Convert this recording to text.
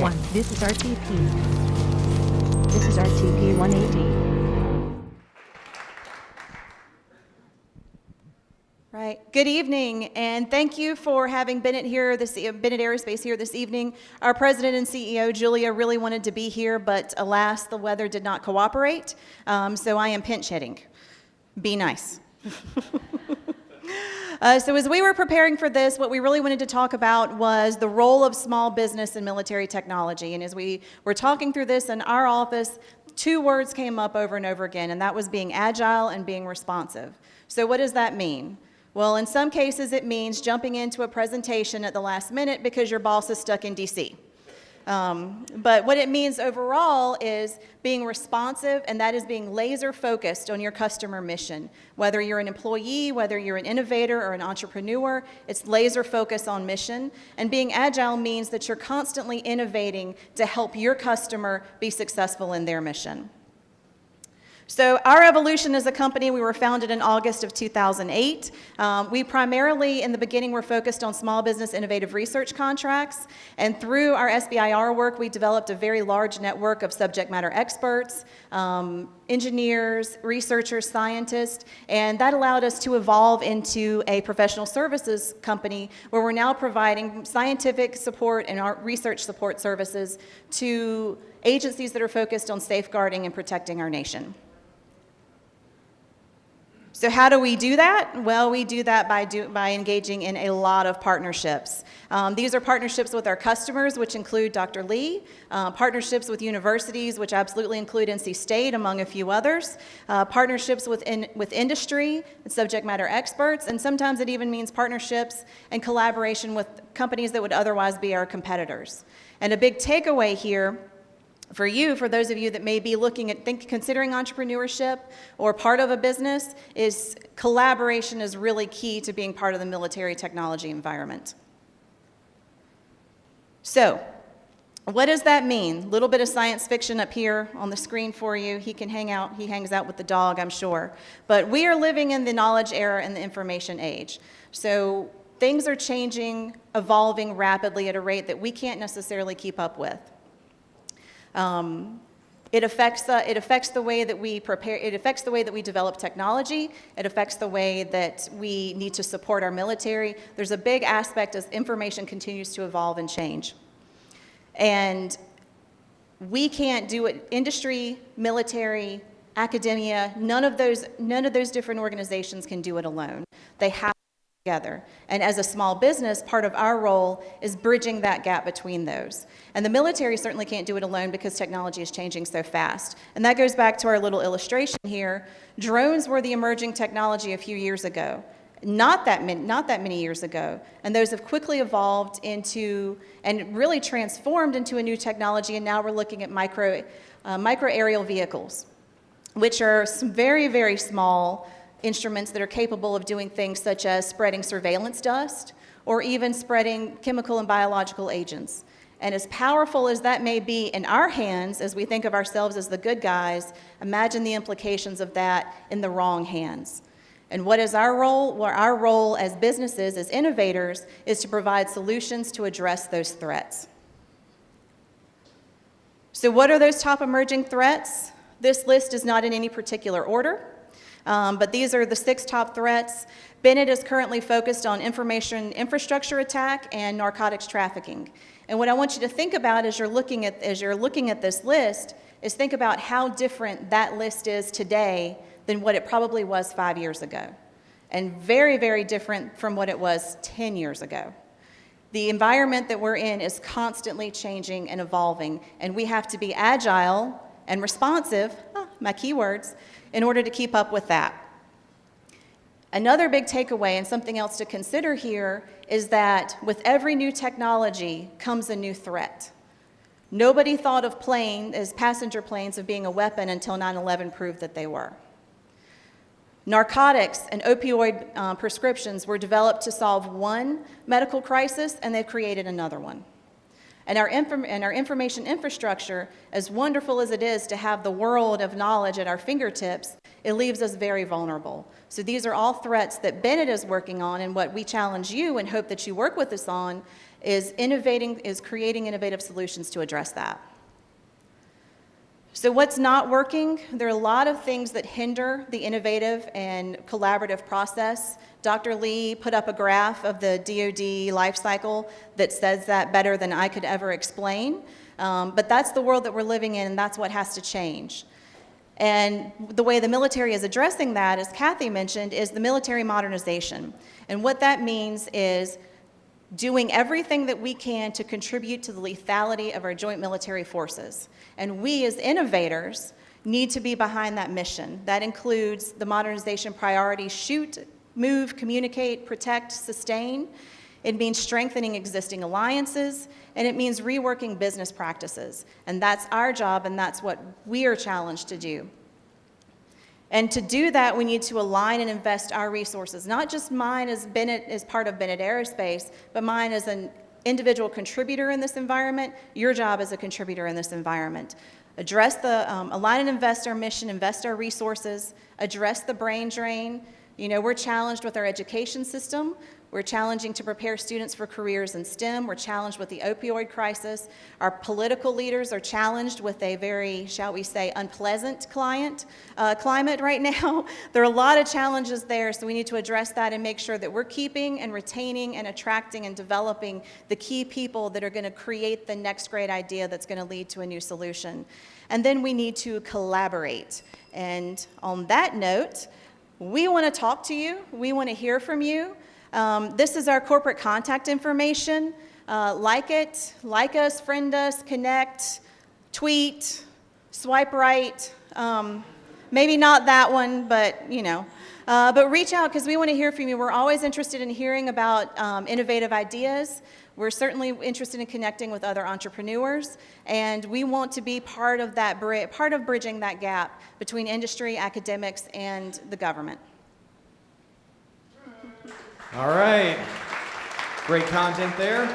1. This is RTP. This is RTP180. Right. Good evening, and thank you for having Bennett Aerospace here this evening. Our president and CEO, Julia, really wanted to be here, but alas, the weather did not cooperate, so I am pinch hitting. Be nice. So as we were preparing for this, what we really wanted to talk about was the role of small business in military technology. And as we were talking through this in our office, two words came up over and over again, and that was being agile and being responsive. So what does that mean? Well, in some cases, it means jumping into a presentation at the last minute because your boss is stuck in DC. But what it means overall is being responsive, and that is being laser focused on your customer mission. Whether you're an employee, whether you're an innovator or an entrepreneur, it's laser focus on mission. And being agile means that you're constantly innovating to help your customer be successful in their mission. So our evolution as a company, we were founded in August of 2008. We primarily, in the beginning, were focused on small business innovative research contracts. And through our SBIR work, we developed a very large network of subject matter experts, engineers, researchers, scientists, and that allowed us to evolve into a professional services company where we're now providing scientific support and our research support services to agencies that are focused on safeguarding and protecting our nation. So how do we do that? Well, we do that by engaging in a lot of partnerships. These are partnerships with our customers, which include Dr. Lee, partnerships with universities, which absolutely include NC State, among a few others, partnerships with industry and subject matter experts, and sometimes it even means partnerships and collaboration with companies that would otherwise be our competitors. And a big takeaway here for you, for those of you that may be looking at considering entrepreneurship or part of a business, is collaboration is really key to being part of the military technology environment. So, what does that mean? A little bit of science fiction up here on the screen for you. He hangs out with the dog, I'm sure. But we are living in the knowledge era and the information age. So things are changing, evolving rapidly at a rate that we can't necessarily keep up with. It affects the way that we prepare, it affects the way that we develop technology, it affects the way that we need to support our military. There's a big aspect as information continues to evolve and change. And we can't do it, industry, military, academia, none of those different organizations can do it alone. They have together. And as a small business, part of our role is bridging that gap between those. And the military certainly can't do it alone because technology is changing so fast. And that goes back to our little illustration here. Drones were the emerging technology a few years ago. Not that many years ago. And those have quickly evolved into and really transformed into a new technology, and now we're looking at micro aerial vehicles, which are some very, very small instruments that are capable of doing things such as spreading surveillance dust or even spreading chemical and biological agents. And as powerful as that may be in our hands, as we think of ourselves as the good guys, imagine the implications of that in the wrong hands. And what is our role? Well, our role as businesses, as innovators, is to provide solutions to address those threats. So what are those top emerging threats? This list is not in any particular order. But these are the 6 top threats. Bennett is currently focused on information infrastructure attack and narcotics trafficking. And what I want you to think about as you're looking at this list is think about how different that list is today than what it probably was 5 years ago. And very, very different from what it was 10 years ago. The environment that we're in is constantly changing and evolving, and we have to be agile and responsive, my keywords, in order to keep up with that. Another big takeaway and something else to consider here is that with every new technology comes a new threat. Nobody thought of passenger planes of being a weapon until 9/11 proved that they were. Narcotics and opioid prescriptions were developed to solve one medical crisis, and they've created another one. And our information infrastructure, as wonderful as it is to have the world of knowledge at our fingertips, it leaves us very vulnerable. So these are all threats that Bennett is working on, and what we challenge you and hope that you work with us on is creating innovative solutions to address that. So what's not working? There are a lot of things that hinder the innovative and collaborative process. Dr. Lee put up a graph of the DoD life cycle that says that better than I could ever explain. But that's the world that we're living in, and that's what has to change. And the way the military is addressing that, as Kathy mentioned, is the military modernization. And what that means is doing everything that we can to contribute to the lethality of our joint military forces. And we as innovators need to be behind that mission. That includes the modernization priorities: shoot, move, communicate, protect, sustain. It means strengthening existing alliances, and it means reworking business practices. And that's our job, and that's what we are challenged to do. And to do that, we need to align and invest our resources, not just mine as part of Bennett Aerospace, but mine as an individual contributor in this environment, your job as a contributor in this environment. Align and invest our mission, invest our resources, address the brain drain. You know, we're challenged with our education system. We're challenging to prepare students for careers in STEM. We're challenged with the opioid crisis. Our political leaders are challenged with a very, shall we say, unpleasant climate right now. There are a lot of challenges there, so we need to address that and make sure that we're keeping and retaining and attracting and developing the key people that are going to create the next great idea that's going to lead to a new solution. And then we need to collaborate. And on that note, we want to talk to you. We want to hear from you. This is our corporate contact information. Like us, friend us, connect, tweet, swipe right. Maybe not that one, but you know. But reach out because we want to hear from you. We're always interested in hearing about innovative ideas. We're certainly interested in connecting with other entrepreneurs, and we want to be part of that part of bridging that gap between industry, academics, and the government. All right. Great content there.